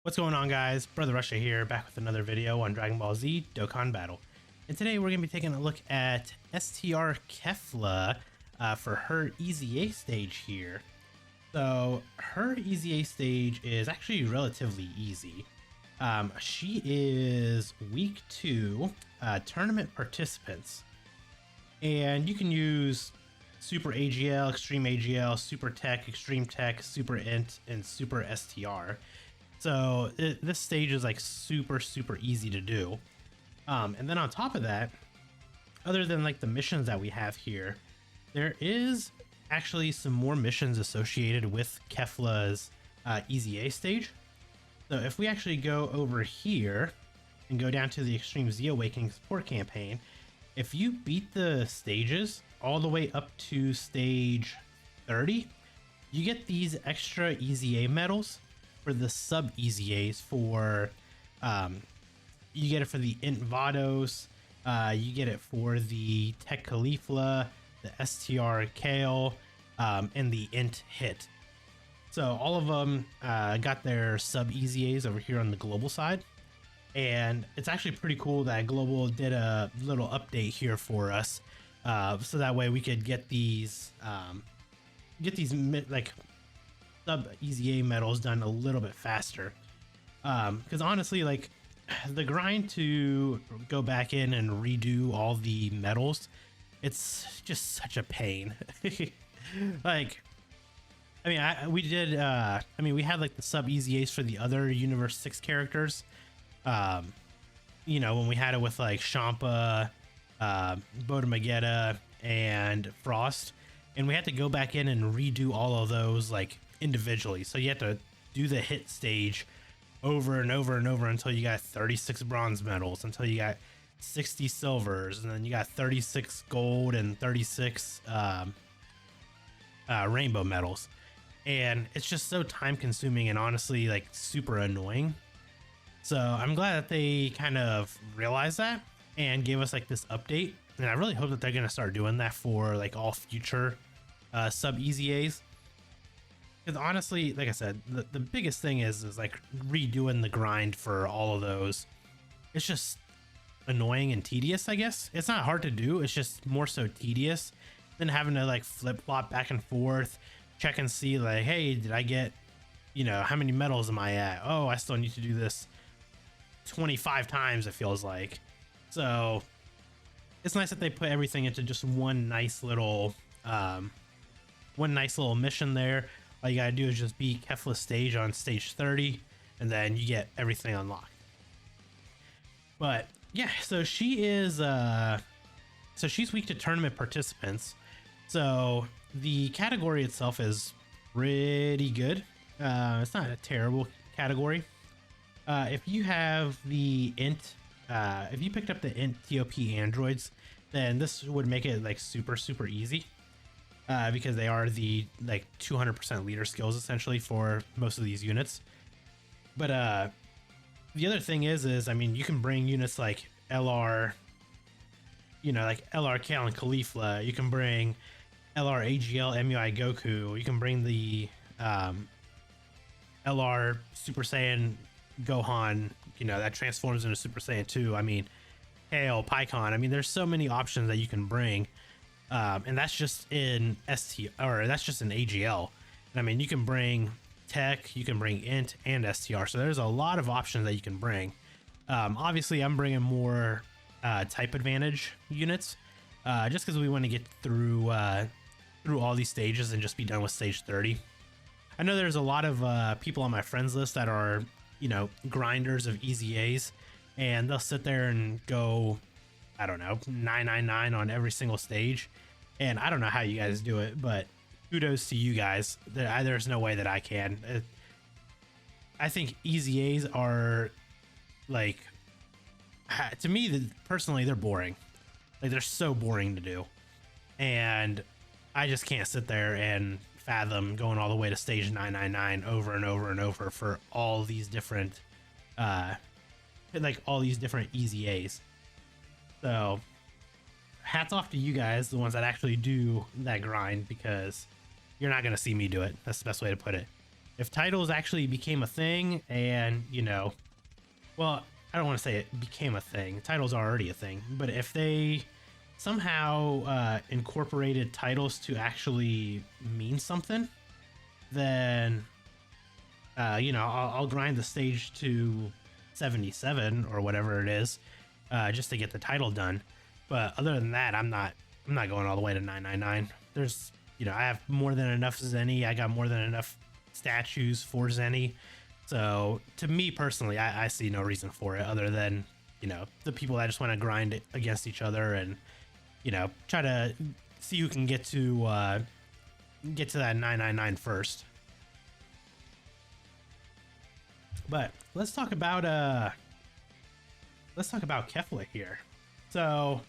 What's going on, guys? Brother Russia here, back with another video on Dragon Ball Z Dokkan Battle. And today we're going to be taking a look at STR KEFLA for her EZA stage here. So her EZA stage is actually relatively easy. She is week 2 tournament participants. And you can use Super AGL, Extreme AGL, Super Tech, Extreme Tech, Super Int, and Super STR. So this stage is like super easy to do. And then on top of that, other than like the missions that we have here, there is actually some more missions associated with KEFLA's EZA stage. So if we actually go over here and go down to the Extreme Z Awakening support campaign, if you beat the stages all the way up to stage 30, you get these extra EZA medals for the sub EZAs. For you get it for the Int Vados, you get it for the Tech KEFLA, the STR Kale, and the Int Hit. So all of them got their sub EZAs over here on the global side, and it's actually pretty cool that Global did a little update here for us, so that way we could get these like sub EZA medals done a little bit faster. Because honestly, like, the grind to go back in and redo all the medals, it's just such a pain. Like, I mean, we did, I mean, we had like the sub EZAs for the other Universe 6 characters. You know, when we had it with like Champa, Bodamagetta, and Frost, and we had to go back in and redo all of those like individually. So you have to do the hit stage over and over and over until you got 36 bronze medals, until you got 60 silvers, and then you got 36 gold and 36 rainbow medals. And it's just so time consuming and honestly like super annoying. So I'm glad that they kind of realized that and gave us like this update, and I really hope that they're going to start doing that for like all future sub EZAs. Because honestly, like I said, the biggest thing is like redoing the grind for all of those. It's just annoying and tedious, I guess. It's not hard to do, it's just more so tedious than having to like flip-flop back and forth, check and see like, hey, did I get, you know, how many medals am I at? Oh, I still need to do this 25 times, it feels like. So it's nice that they put everything into just one nice little mission there. All you gotta do is just beat KEFLA stage on stage 30, and then you get everything unlocked. But yeah, so she is so she's weak to tournament participants. So the category itself is pretty good. It's not a terrible category. If you have the Int, if you picked up the Int TOP androids, then this would make it like super easy. Because they are the like 200% leader skills essentially for most of these units. But the other thing is I mean, you can bring units like LR, you know, like LR Kale and KEFLA. You can bring LR AGL MUI Goku. You can bring the LR Super Saiyan Gohan, you know, that transforms into Super Saiyan 2. I mean, Kale, Pycon. I mean, there's so many options that you can bring. And that's just in ST, or that's just in AGL. And I mean, you can bring Tech, you can bring Int and STR. So there's a lot of options that you can bring. Obviously, I'm bringing more type advantage units, just because we want to get through all these stages and just be done with stage 30. I know there's a lot of people on my friends list that are, you know, grinders of EZAs, and they'll sit there and go, I don't know, 999 on every single stage. And I don't know how you guys do it, but kudos to you guys. There's no way that I can. I think EZAs are like, to me, personally, they're boring. Like, they're so boring to do. And I just can't sit there and fathom going all the way to stage 999 over and over and over for all these different, like all these different EZAs. So hats off to you guys, the ones that actually do that grind, because you're not going to see me do it. That's the best way to put it. if titles actually became a thing and, you know, well, I don't want to say it became a thing. Titles are already a thing. But if they somehow incorporated titles to actually mean something, then, you know, I'll grind the stage to 77 or whatever it is, just to get the title done. But other than that, I'm not going all the way to 999. There's, you know, I have more than enough Zenny. I got more than enough statues for Zenny. So to me personally, I see no reason for it other than, you know, the people that just want to grind it against each other and, you know, try to see who can get to that 999 first. But let's talk about KEFLA here. So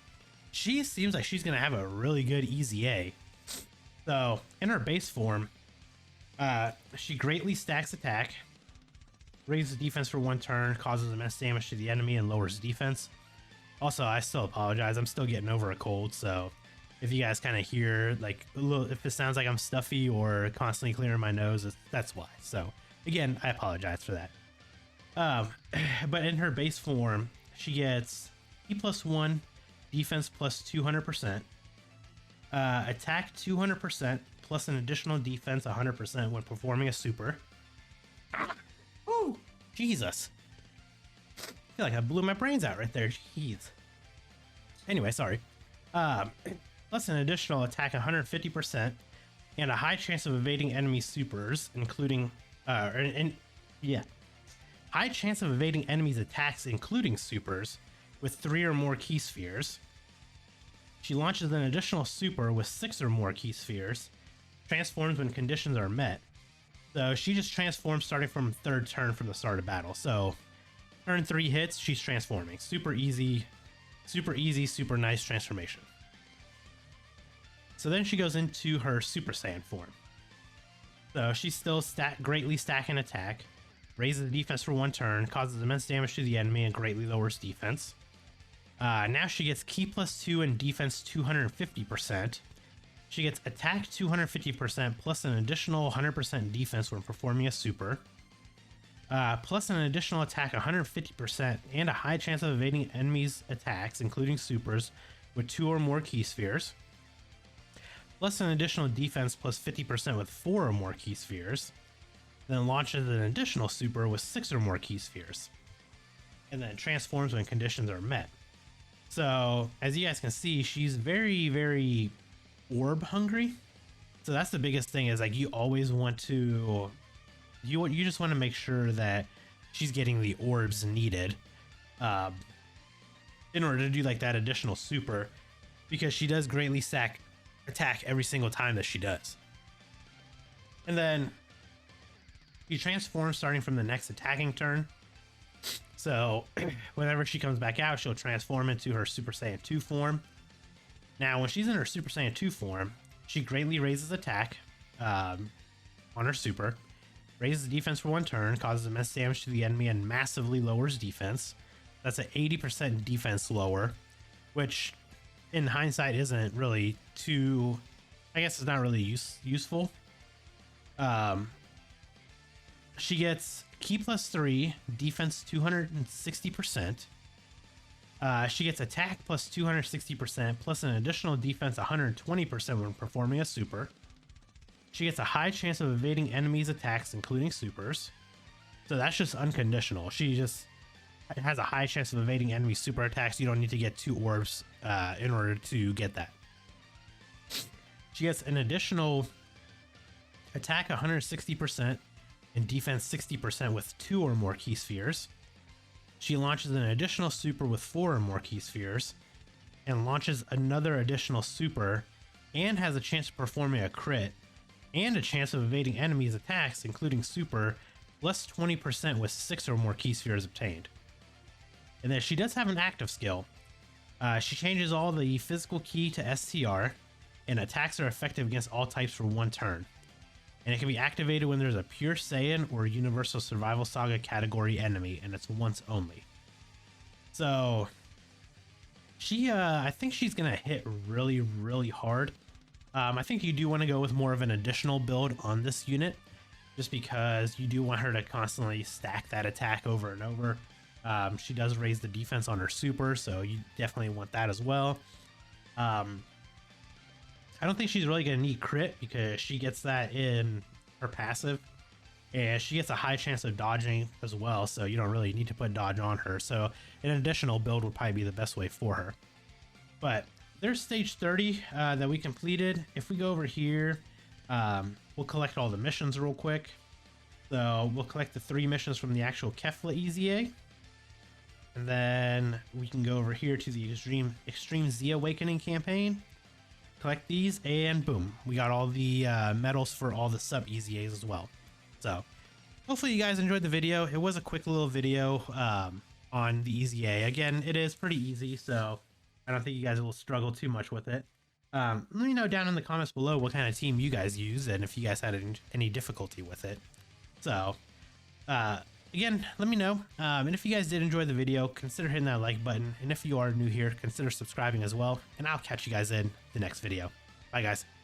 she seems like she's gonna have a really good EZA. So in her base form, she greatly stacks attack, raises defense for 1 turn, causes immense damage to the enemy, and lowers defense. Also, I still apologize. I'm still getting over a cold, so if you guys kind of hear like a little, if it sounds like I'm stuffy or constantly clearing my nose, that's why. So again, I apologize for that. But in her base form, she gets E+1, defense plus 200%, attack 200%, plus an additional defense 100% when performing a super. Oh, Jesus. I feel like I blew my brains out right there. Jeez. Anyway, sorry. Plus an additional attack 150% and a high chance of evading enemy supers, including, high chance of evading enemies' attacks, including supers, with 3 or more key spheres. She launches an additional super with 6 or more key spheres, transforms when conditions are met. So she just transforms starting from 3rd turn from the start of battle. So turn 3 hits, she's transforming. Super easy, super nice transformation. So then she goes into her Super Saiyan form. So she's still greatly stacking attack, raises the defense for 1 turn, causes immense damage to the enemy, and greatly lowers defense. Now she gets Ki +2 and defense 250%. She gets attack 250% plus an additional 100% defense when performing a super. Plus an additional attack 150% and a high chance of evading enemies' attacks, including supers, with 2 or more key spheres. Plus an additional defense plus 50% with 4 or more key spheres. Then launches an additional super with 6 or more key spheres. And then transforms when conditions are met. So, as you guys can see, she's very, very orb hungry. So that's the biggest thing, is like you always want to, you just want to make sure that she's getting the orbs needed in order to do like that additional super, because she does greatly stack attack every single time that she does. And then she transforms starting from the next attacking turn. So whenever she comes back out, she'll transform into her Super Saiyan 2 form. Now, when she's in her Super Saiyan 2 form, she greatly raises attack on her super, raises defense for 1 turn, causes immense damage to the enemy, and massively lowers defense. That's an 80% defense lower, which in hindsight isn't really too, I guess it's not really useful. She gets Ki +3, defense 260%. She gets attack plus 260%, plus an additional defense 120% when performing a super. She gets a high chance of evading enemies' attacks, including supers. So that's just unconditional. She just has a high chance of evading enemy super attacks. You don't need to get 2 orbs in order to get that. She gets an additional attack 160% and defense 60% with 2 or more key spheres. She launches an additional super with 4 or more key spheres, and launches another additional super, and has a chance of performing a crit, and a chance of evading enemies' attacks, including super, plus 20% with 6 or more key spheres obtained. And then she does have an active skill. She changes all the physical ki to STR, and attacks are effective against all types for 1 turn. And it can be activated when there's a Pure Saiyan or Universal Survival Saga category enemy, and it's once only. So she, I think she's gonna hit really, really hard. I think you do want to go with more of an additional build on this unit, just because you do want her to constantly stack that attack over and over. She does raise the defense on her super, so you definitely want that as well. I don't think she's really going to need crit because she gets that in her passive, and she gets a high chance of dodging as well, so you don't really need to put dodge on her. So an additional build would probably be the best way for her. But there's stage 30 that we completed. If we go over here, we'll collect all the missions real quick. So we'll collect the 3 missions from the actual KEFLA EZA. And then we can go over here to the Extreme Z Awakening campaign. Collect these, and boom, we got all the medals for all the sub EZAs as well. So hopefully you guys enjoyed the video. It was a quick little video on the EZA. Again, it is pretty easy, so I don't think you guys will struggle too much with it. Let me know down in the comments below what kind of team you guys use and if you guys had any difficulty with it. So again, let me know. And if you guys did enjoy the video, consider hitting that like button. And if you are new here, consider subscribing as well. And I'll catch you guys in the next video. Bye, guys.